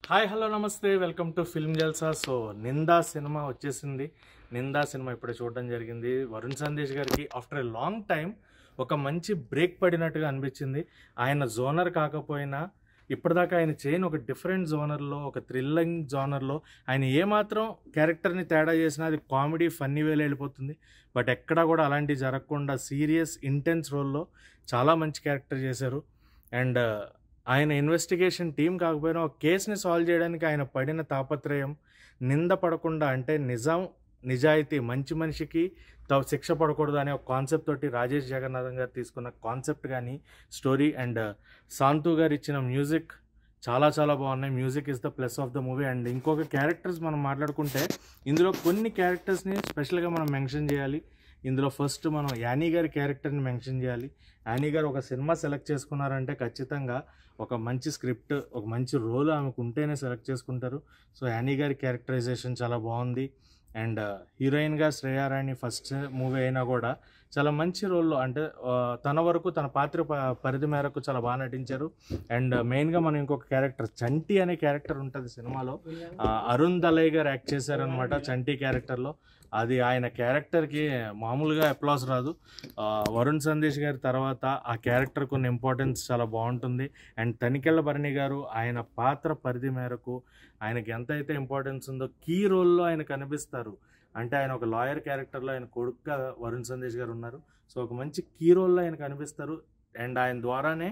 Hi hello namaste welcome to film Jalsa. So Nindha cinema వచ్చేసింది. Nindha cinema ఇప్పుడే చూడడం జరిగింది. వరుణ్ సందేశ్ గారికి ఆఫ్టర్ ఎ లాంగ్ టైం ఒక మంచి బ్రేక్ పడినట్టుగా అనిపించింది. ఆయన జోనర్ కాకపోయినా ఇప్పటిదాకా ఆయన చేయని ఒక డిఫరెంట్ జోనర్లో, ఒక థ్రిల్లింగ్ జోనర్లో ఆయన ఏమాత్రం క్యారెక్టర్ని తేడా చేసినా అది కామెడీ ఫన్నీ వేలో వెళ్ళిపోతుంది. బట్ ఎక్కడా కూడా అలాంటివి జరగకుండా సీరియస్ ఇంటెన్స్ రోల్లో చాలా మంచి క్యారెక్టర్ చేశారు. అండ్ ఆయన ఇన్వెస్టిగేషన్ టీం కాకపోయినా ఒక కేసుని సాల్వ్ చేయడానికి ఆయన పడిన తాపత్రయం, నింద పడకుండా అంటే నిజాయితీ మంచి మనిషికి శిక్ష పడకూడదు అనే ఒక కాన్సెప్ట్ తోటి రాజేష్ జగన్నాథన్ గారు తీసుకున్న కాన్సెప్ట్ కానీ స్టోరీ అండ్ శాంతు గారు ఇచ్చిన మ్యూజిక్ చాలా చాలా బాగున్నాయి. Music is the plus of the movie. And ఇంకొక క్యారెక్టర్స్ మనం మాట్లాడుకుంటే ఇందులో కొన్ని క్యారెక్టర్స్ని స్పెషల్గా మనం మెన్షన్ చేయాలి. ఇందులో ఫస్ట్ మనం యానీ గారి క్యారెక్టర్ని మెన్షన్ చేయాలి. యానీ గారు ఒక సినిమా సెలెక్ట్ చేసుకున్నారంటే ఖచ్చితంగా ఒక మంచి స్క్రిప్ట్, ఒక మంచి రోల్ ఆమెకు ఉంటేనే సెలెక్ట్ చేసుకుంటారు. సో యానీ గారి క్యారెక్టరైజేషన్ చాలా బాగుంది. అండ్ హీరోయిన్గా శ్రేయారాణి ఫస్ట్ మూవీ అయినా కూడా చాలా మంచి రోల్లో అంటే తన వరకు తన పాత్ర పరిధి మేరకు చాలా బాగా నటించారు. అండ్ మెయిన్గా మనం ఇంకొక క్యారెక్టర్ చంటి అనే క్యారెక్టర్ ఉంటుంది సినిమాలో, అరుణ్ దలై గారు యాక్ట్ చేశారనమాట చంటి క్యారెక్టర్లో. అది ఆయన క్యారెక్టర్కి మామూలుగా అప్లాస్ రాదు. వరుణ్ సందేశ్ గారి తర్వాత ఆ క్యారెక్టర్ కొన్ని ఇంపార్టెన్స్ చాలా బాగుంటుంది. అండ్ తనికెళ్ళ భరణి గారు ఆయన పాత్ర పరిధి మేరకు ఆయనకి ఎంతైతే ఇంపార్టెన్స్ ఉందో కీ రోల్లో ఆయన కనిపిస్తారు. అంటే ఆయన ఒక లాయర్ క్యారెక్టర్లో ఆయన కొడుకుగా వరుణ్ సందేశ్ గారు ఉన్నారు. సో ఒక మంచి కీ రోల్లో ఆయన కనిపిస్తారు. అండ్ ఆయన ద్వారానే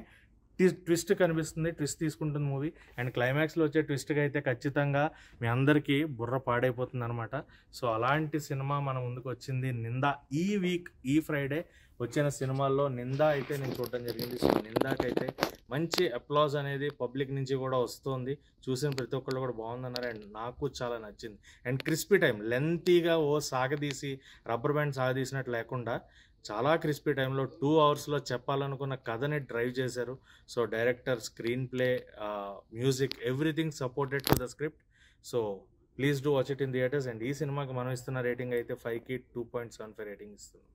ట్విస్ట్ కనిపిస్తుంది, ట్విస్ట్ తీసుకుంటుంది మూవీ. అండ్ క్లైమాక్స్లో వచ్చే ట్విస్ట్గా అయితే ఖచ్చితంగా మీ అందరికీ బుర్ర పాడైపోతుంది అనమాట. సో అలాంటి సినిమా మన ముందుకు వచ్చింది నిందా. ఈ వీక్ ఈ ఫ్రైడే వచ్చిన సినిమాల్లో నిందా అయితే నేను చూడటం జరిగింది. సో నిందాకైతే మంచి అప్లాజ్ అనేది పబ్లిక్ నుంచి కూడా వస్తుంది. చూసిన ప్రతి ఒక్కళ్ళు కూడా బాగుందన్నారు. అండ్ నాకు చాలా నచ్చింది. అండ్ క్రిస్పీ టైం లెంతీగా సాగదీసి రబ్బర్ బ్యాండ్ సాగదీసినట్టు లేకుండా చాలా క్రిస్పీ టైంలో 2 అవర్స్లో చెప్పాలనుకున్న కథని డ్రైవ్ చేశారు. So director, screen play, music, everything supported to the script. So please do watch it in theatres. And ఈ సినిమాకి మనం ఇస్తున్న రేటింగ్ అయితే 5కి 2.75 రేటింగ్ ఇస్తున్నాం.